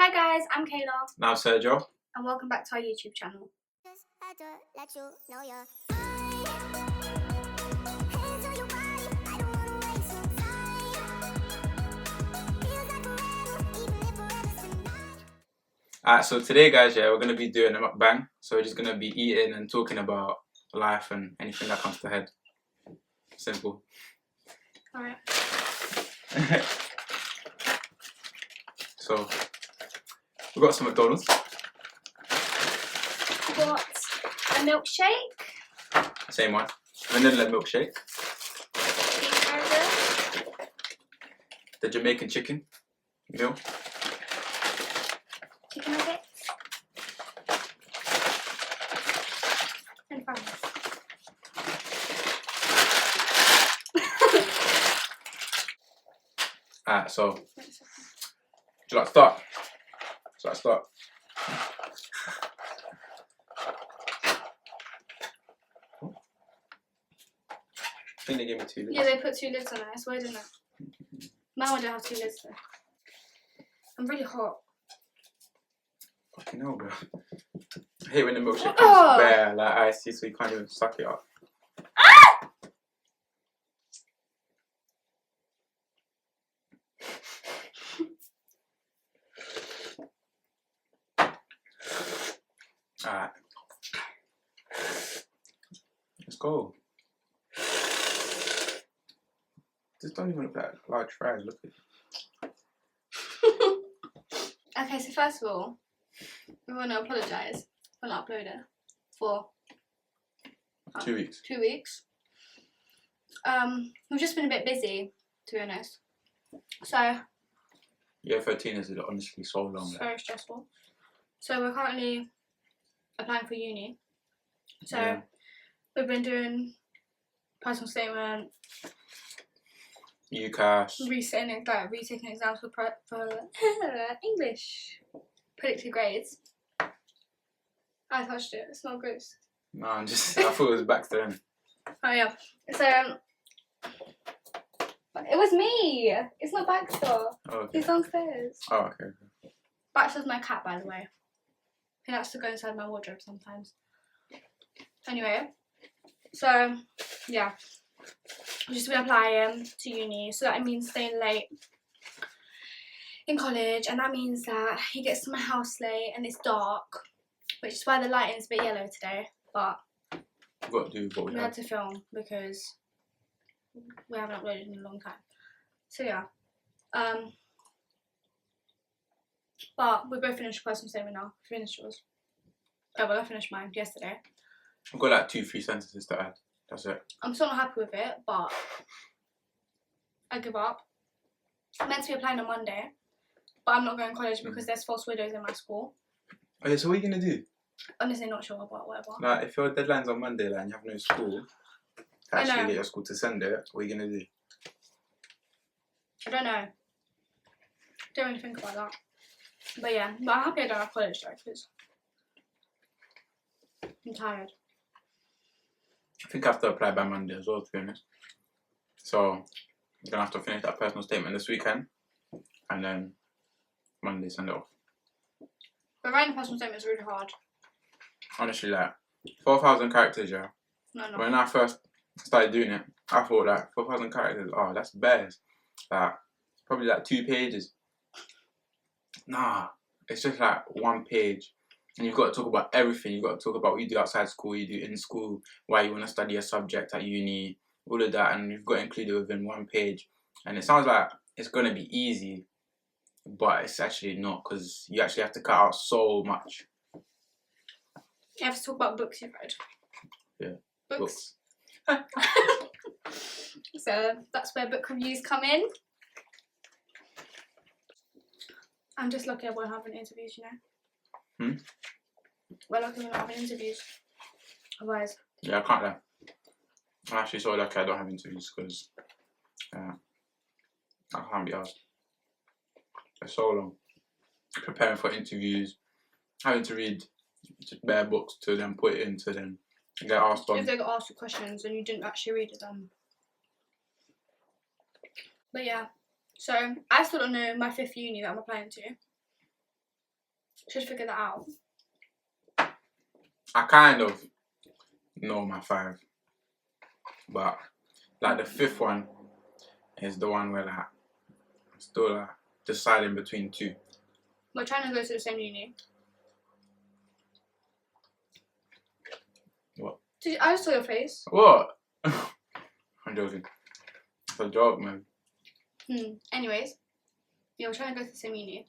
Hi guys, I'm Kayla. Now Sergio. And welcome back to our YouTube channel. Alright, so today guys, we're going to be doing a mukbang. So we're just going to be eating and talking about life and anything that comes to head. Simple. Alright. So, we've got some McDonald's. We've got a milkshake. Same one. Vanilla milkshake. The Jamaican chicken meal. Chicken nuggets. And fries. Alright, so, would you like to start? So I start. I think they gave me 2 lids. Yeah, they put 2 lids on it. It's weird, isn't it? My one don't have 2 lids though. I'm really hot. Fucking hell, bro. I hate when the milkshake comes bare, like icy, so you can't even suck it up. Alright. Let's go. Just don't even look like large fries, look at it. Okay, so first of all, we want to apologise for not uploading for 2 weeks. 2 weeks. We've just been a bit busy, to be honest. So Yeah, 13 is honestly so long. It's very stressful. So we're currently applying for uni. So yeah. We've been doing personal statement, UCAS, retaking exams for English, predicted grades. I touched it. It's not gross. No, I thought it was Baxter then. Oh yeah. So it was me. It's not Baxter. Oh, okay. He's downstairs. Oh, okay. Baxter's my cat, by the way. He likes to go inside my wardrobe sometimes. Anyway, so yeah, I've just been applying to uni, so that means staying late in college, and that means that he gets to my house late and it's dark, which is why the lighting's a bit yellow today. But we've got to do what we had to film because we haven't uploaded in a long time. So yeah, but we both finished personal statement now. Finished yours? Oh well, I finished mine yesterday. I've got like 2-3 sentences to add. That's it. I'm still not happy with it, but I give up. I'm meant to be applying on Monday, but I'm not going to college because there's false widows in my school. Okay, so what are you going to do? Honestly, not sure about whatever. Like, if your deadline's on Monday like, and you have no school, to actually get your school to send it, what are you going to do? I don't know. Don't really think about that. But yeah, but I'm happy I don't have college though, because I'm tired. I think I have to apply by Monday as well, to be honest. So, I'm going to have to finish that personal statement this weekend. And then Monday send it off. But writing a personal statement is really hard. Honestly, like, 4,000 characters, yeah. No. When I first started doing it, I thought like 4,000 characters, oh, that's bears. Like, probably like 2 pages. Nah, it's just like 1 page. And you've got to talk about everything. You've got to talk about what you do outside school, what you do in school, why you want to study a subject at uni, all of that, and you've got to include it within 1 page. And it sounds like it's going to be easy, but it's actually not, because you actually have to cut out so much. You have to talk about books you've read. Yeah. Books. So that's where book reviews come in. I'm just lucky I won't have any interviews, you know. We're lucky we're not having interviews. Otherwise. Yeah, I can't lie. I'm actually so lucky I don't have interviews because I can't be asked. It's so long. Preparing for interviews, having to read just bare books to then put it into then get asked on. If they got asked you questions and you didn't actually read it then. But yeah, so I still don't know my 5th uni that I'm applying to. Should figure that out. I kind of know my 5, but like the 5th one is the one where like I'm still like deciding between 2. We're trying to go to the same uni. What? I saw your face. What? I'm joking. It's a joke, man. Anyways, yeah, we're trying to go to the same uni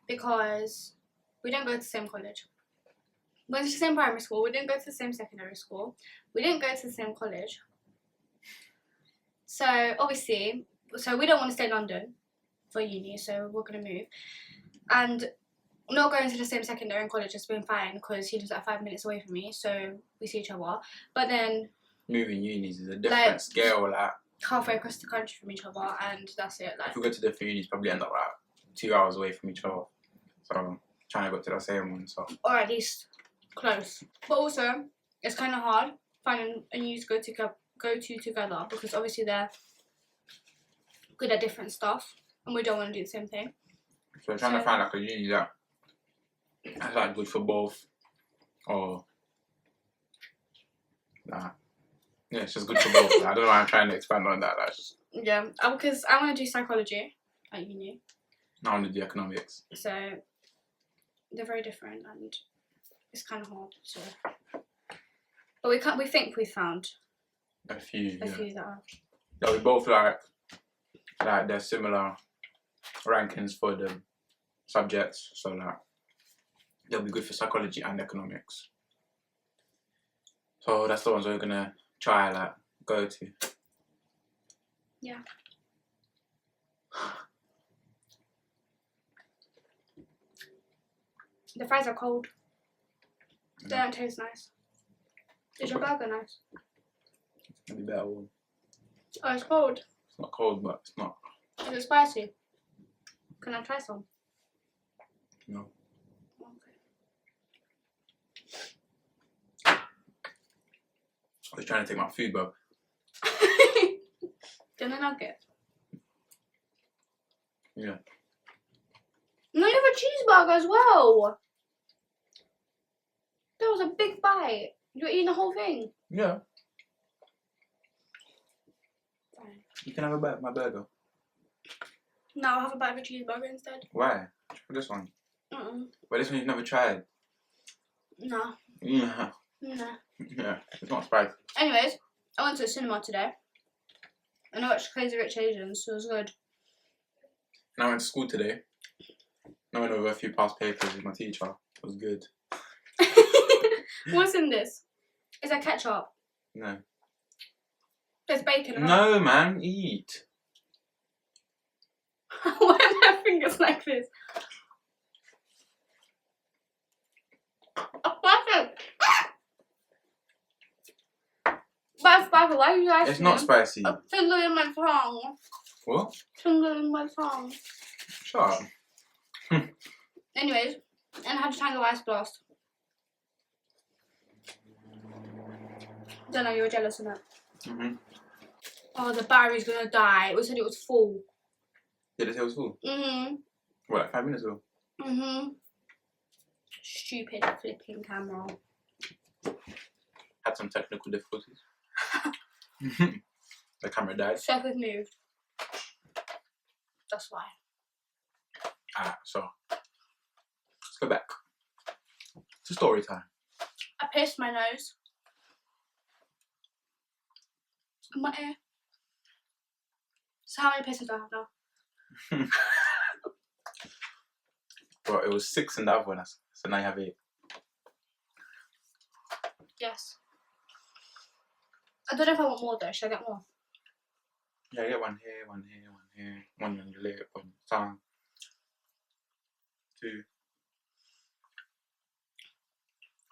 because we don't go to the same college. We went to the same primary school. We didn't go to the same secondary school. We didn't go to the same college. So obviously, we don't want to stay in London for uni, so we're gonna move. And not going to the same secondary and college has been fine because he lives like 5 minutes away from me, so we see each other. But then moving unis is a different scale. Like halfway across the country from each other, and that's it. Like if we go to different unis, probably end up like 2 hours away from each other. So trying to go to the same one, so or at least close. But also, it's kind of hard finding a uni to go to together because obviously they're good at different stuff, and we don't want to do the same thing. So trying to find like a uni that's like good for both, or nah. Yeah, it's just good for both. I don't know why I'm trying to expand on that. That's just... Yeah, because I want to do psychology at uni. I want to do economics. So they're very different, and it's kind of hard. So, but we think we found a few that are. Yeah, we both like they're similar rankings for the subjects. So like they'll be good for psychology and economics. So that's the ones we're gonna try like go to. Yeah. The fries are cold. They don't taste nice. Is your burger nice? Maybe better one. Oh, it's cold. It's not cold, but it's not. Is it spicy? Can I try some? No. Okay. I was trying to take my food, but Then a nugget. Yeah. No, you have a cheeseburger as well. That was a big bite. You're eating the whole thing. Yeah. Fine. You can have a bite of my burger. No, I'll have a bite of a cheeseburger instead. Why? For this one. But this one you've never tried. No. Yeah. No. Yeah. It's not spicy. Anyways, I went to the cinema today. And I watched Crazy Rich Asians, so it was good. And I went to school today. I went over a few past papers with my teacher. It was good. What's in this? Is that ketchup? No. There's bacon. No, man. Eat. Why are my fingers like this? But spicy, why are you guys? It's not spicy. A tingle in my tongue. What? Tingle in my tongue. Shut up. Anyways, and I had to tango ice blast. Don't know, you were jealous of that. Oh, the battery's gonna die. We said it was full. Did it say it was full? What, like 5 minutes ago? Stupid flipping camera. Had some technical difficulties. The camera died. Stuff has moved. That's why. Alright, so let's go back to story time. I pierced my nose. And my ear. So how many piercings do I have now? Well, it was 6 in the other one, so now you have 8. Yes. I don't know if I want more though. Should I get more? Yeah, get one here, one here, one here, one on your lip, on your tongue. 2.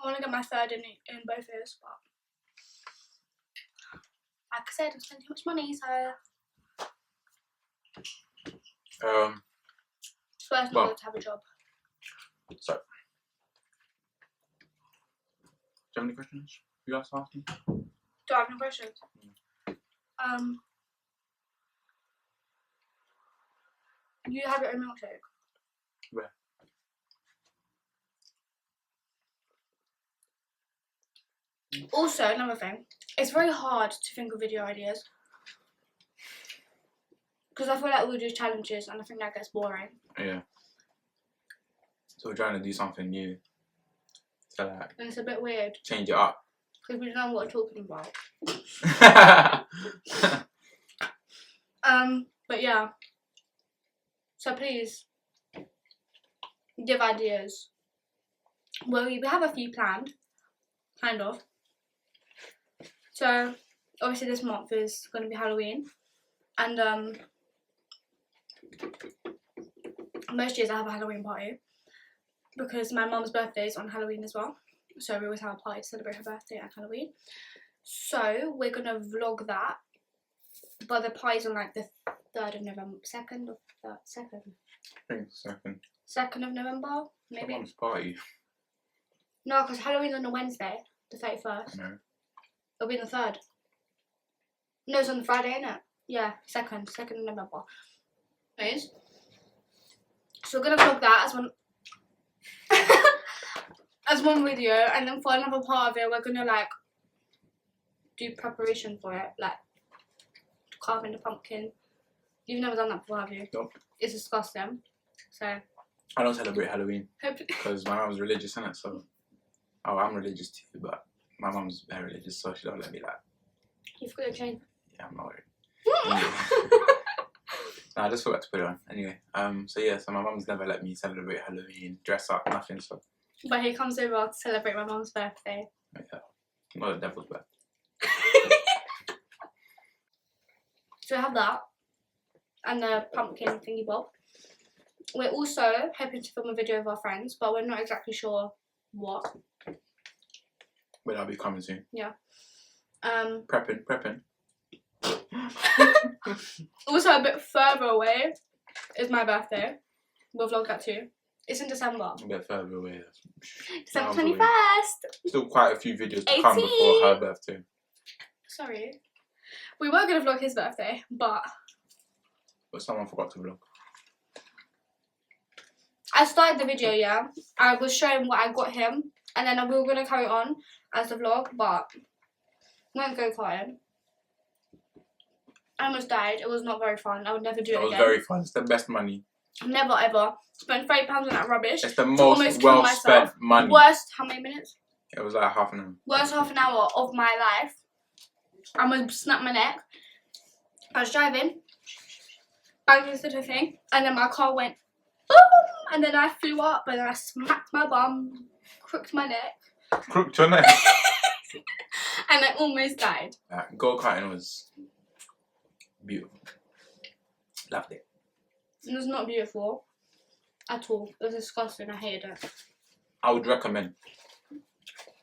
I want to get my third in both ears, but like I said, I'm spending too much money, so it's worth not to have a job. So, do you have any questions you guys ask me? Do I have any questions? You have your own milkshake. Where? Also, another thing, it's very hard to think of video ideas. Because I feel like we'll do challenges and I think that gets boring. Yeah. So we're trying to do something new. So like, And it's a bit weird. change it up. Because we don't know what we're talking about. But yeah. So please, give ideas. Well, we have a few planned. Kind of. So, obviously this month is going to be Halloween. And, most years I have a Halloween party. Because my mum's birthday is on Halloween as well. So we always have a party to celebrate her birthday and Halloween. So we're going to vlog that. But the party's on like the 3rd of November. 2nd of 2nd? I think 2nd. 2nd of November? Maybe? Someone's party. No, because Halloween's on a Wednesday. The 31st. No. It'll be on the 3rd. No, it's on the Friday, isn't it? Yeah, 2nd of November. Anyways. So we're going to vlog that as one... as one video, and then for another part of it we're gonna like do preparation for it, like carving the pumpkin. You've never done that before, have you? Nope. It's disgusting. So I don't celebrate Halloween hopefully because my mum's religious, innit? So, oh, I'm religious too, but my mum's very religious, so she don't let me like. you've got to change. Yeah, I'm not worried. Nah, I just forgot to put it on. Anyway, so yeah, so my mum's never let me celebrate Halloween, dress up, nothing. So. But he comes over to celebrate my mum's birthday. Yeah, not the devil's birthday. So we have that and the pumpkin thingy bob. We're also hoping to film a video of our friends, but we're not exactly sure what. But that'll be coming soon. Yeah. Prepping. Also a bit further away is my birthday. We'll vlog that too. It's in December. A bit further away. December 21st. Still quite a few videos to come before her birthday. Sorry. We were going to vlog his birthday, but someone forgot to vlog. I started the video, yeah. I was showing what I got him, and then we were going to carry on as the vlog, but we went go-karting. I almost died. It was not very fun. I would never do it again. It was very fun. It's the best money. Never ever spent £30 on that rubbish. It's the most well spent money. Worst, how many minutes? It was like half an hour. Worst half an hour of my life. I almost snapped my neck. I was driving, banged into the thing, and then my car went boom, and then I flew up, and then I smacked my bum, crooked my neck. Crooked your neck? And I almost died. Go-karting was beautiful. Loved it. It was not beautiful at all. It was disgusting. I hated it. I would recommend.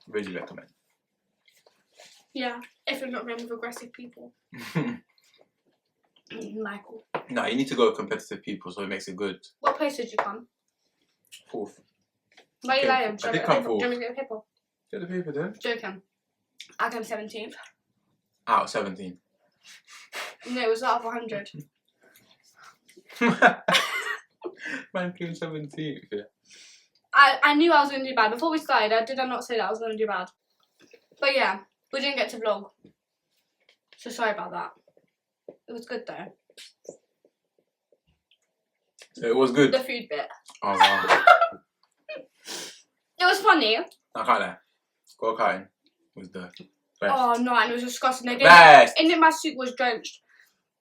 Really recommend. Yeah, if you're not running with aggressive people. Michael. No, you need to go with competitive people so it makes it good. What place did you come? 4th. Why are you lying? I did come 4th. Do you want me to get a paper? Get the paper then. Joking. I came 17th. Out of 17. No, it was out of 100. Man came 17th, yeah. I knew I was going to do bad. Before we started, did I not say that I was going to do bad? But yeah, we didn't get to vlog. So sorry about that. It was good though. So it was good? The food bit. Oh wow. It was funny. I can't lie. Go-karting was the best. Oh no, and it was disgusting. They gave Best! Me, and then my suit was drenched.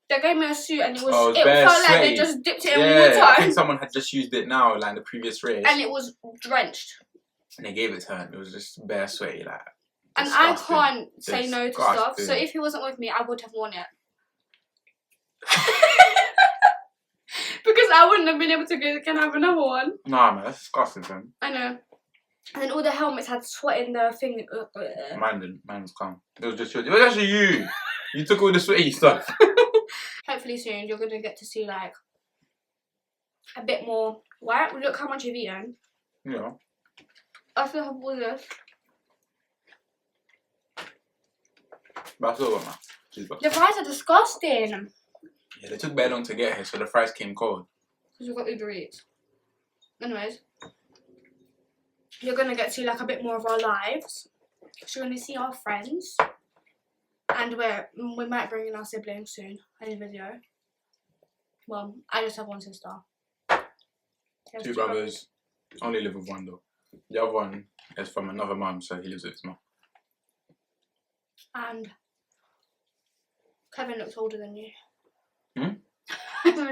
They gave me a suit and it was, oh, it felt like they just dipped it in water. I think someone had just used it now, like the previous race. And it was drenched. And they gave it to her and it was just bare sweaty, like. And disgusting. I can't say no to stuff, so if he wasn't with me, I would have worn it. Because I wouldn't have been able to go, can I have another one? Nah man, that's disgusting, man. I know. And then all the helmets had sweat in the thing. Mine didn't. Mine was calm. It was just yours. It was actually you. You took all the sweaty stuff. Hopefully soon you're going to get to see like a bit more. Why? Look how much you've eaten. Yeah. I still have all this. But I still got my cheeseburger. The fries are disgusting. Yeah, they took very long to get here, so the fries came cold. Because we've got Uber Eats. Anyways. You're going to get to see like a bit more of our lives. So we're going to see our friends. And we might bring in our siblings soon in a video. Well, I just have one sister. Two brothers. Only live with one though. The other one is from another mum, so he lives with his mum. And Kevin looks older than you. Hmm?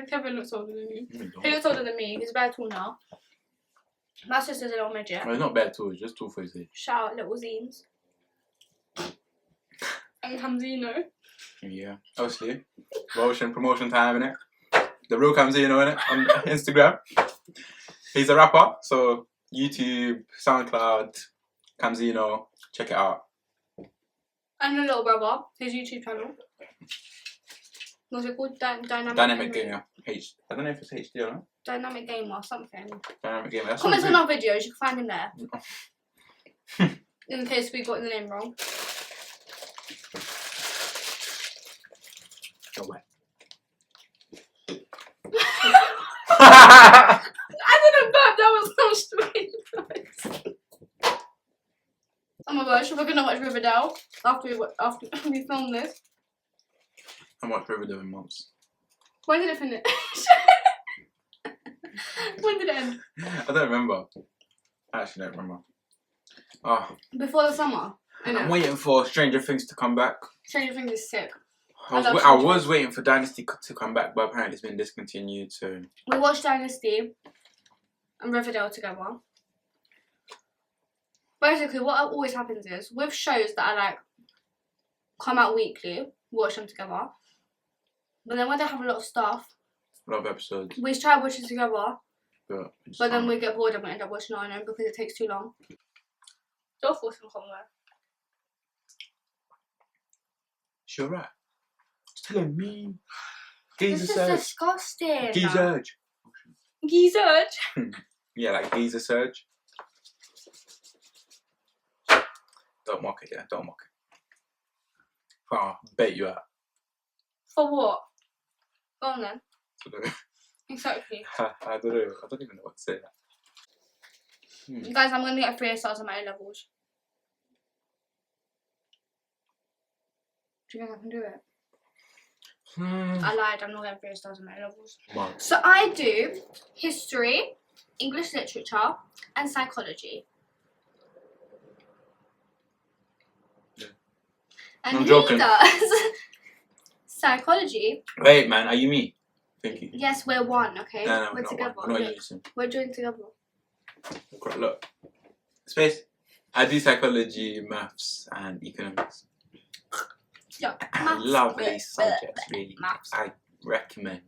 Kevin looks older than you. He looks older than me. He's very tall now. My sister's a little midget. Well, he's not bad tall, he's just tall for his age. Shout out little Zines. And Camzino. Yeah, obviously. Promotion time, innit? The real Camzino, innit? On Instagram. He's a rapper, so YouTube, SoundCloud, Camzino, check it out. And a little brother, his YouTube channel. What's it called? Dynamic Gamer. I don't know if it's HD or not. Dynamic Gamer or something. Dynamic Gamer. That's Comments on our videos, you can find him there. In case we got the name wrong. No way. I didn't burp, that was so strange. Oh my gosh, we're gonna watch Riverdale after we film this. I watched Riverdale in months. When did it finish? When did it end? I don't remember. I actually don't remember. Oh, Before the summer. I'm waiting for Stranger Things to come back. Stranger Things is sick. I was waiting for Dynasty to come back, but apparently it's been discontinued, so... We watched Dynasty and Riverdale together. Basically, what always happens is, with shows that are like, come out weekly, watch them together. But then when they have a lot of stuff... A lot of episodes. We try watching together. But then we get bored and we end up watching on our own because it takes too long. Don't force some combo. Sure, right. It's telling me. This is disgusting. Geezer surge. Geezer surge? Yeah, like geezer surge. Don't mock it, yeah. Don't mock it. Oh, bet you out. For what? Go on then. Exactly. I don't know. I don't even know what to say. Guys, I'm going to get 3 stars on my A-levels. Do you think I can do it? I lied, I'm not getting 3 stars on my A-levels. So I do history, English literature, and psychology. Yeah. And I'm joking. does psychology. Wait, man, are you me? Thank you. Yes, we're one, okay? No, we're together. We're not using. We're doing together. Look. Space. I do psychology, maths, and economics. Yeah, maths. Lovely subjects, really. Maths. I recommend.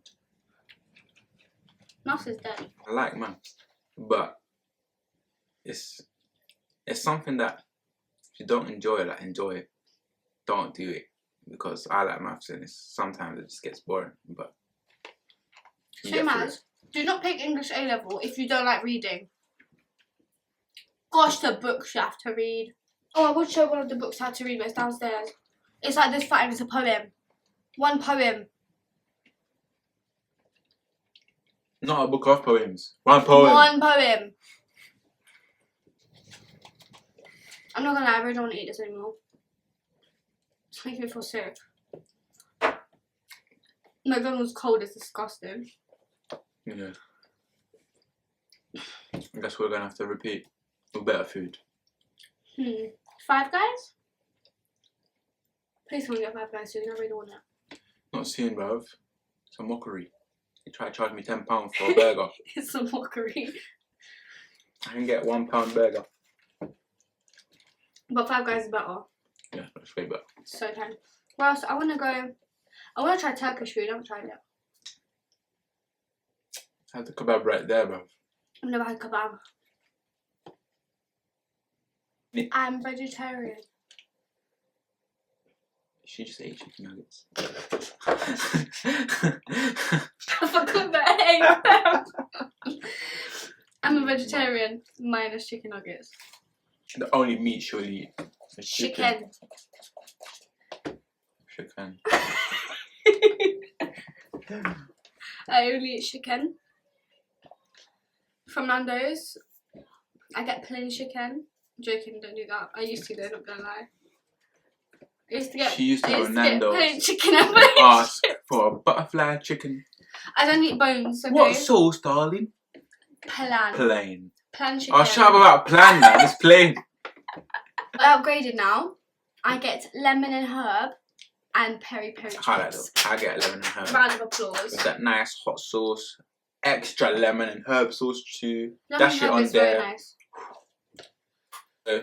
Maths is dead. I like maths, but it's something that if you don't enjoy it, don't do it. Because I like maths and sometimes it just gets boring. But same as, do not pick English A-level if you don't like reading. Gosh, the books you have to read. Oh, I would show one of the books I had to read, but it's downstairs. It's like this fat and it's a poem. One poem. Not a book of poems. One poem. One poem. I'm not gonna lie, I really don't want to eat this anymore. It's making me feel sick. McDonald's cold is disgusting. Yeah. I guess we're gonna have to repeat with better food. Five Guys? Please don't get Five Guys soon, I really want it. Not soon, bruv. It's a mockery. You try to charge me £10 for a burger. It's a mockery. I can get £1 burger. But Five Guys is better. Yeah, that's way better. So time. Well, else? I want to try Turkish food. I haven't tried it. I have the kebab right there, bruv. I've never had kebab. I'm vegetarian. She just ate chicken nuggets. I forgot that egg. I'm a vegetarian minus chicken nuggets. The only meat she'll eat is chicken. Chicken. I only eat chicken. From Nando's, I get plain chicken Joking, don't do that. I used to though, not gonna lie. I used to get. She used to I go used to get Nando's. plain chicken and plain Ask chicken. for a butterfly chicken. I don't eat bones. Okay. What sauce, darling? Plan. Plain. Plan chicken. Oh, shut up about plan now. It's plain. I upgraded now. I get lemon and herb and peri chips. I like that. I get lemon and herb. Round of applause. With that nice hot sauce. Extra lemon and herb sauce too. Lemon Dash and it herb on is there. very nice. So,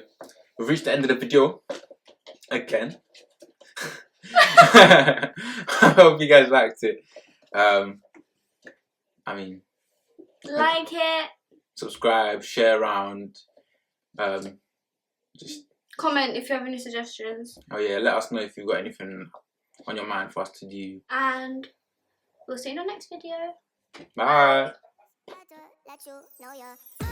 we've reached the end of the video. Again. I hope you guys liked it. I mean, Like it. subscribe, share around. Just Comment if you have any suggestions. oh yeah, let us know if you've got anything on your mind for us to do. And we'll see you in the next video. Bye. Let you know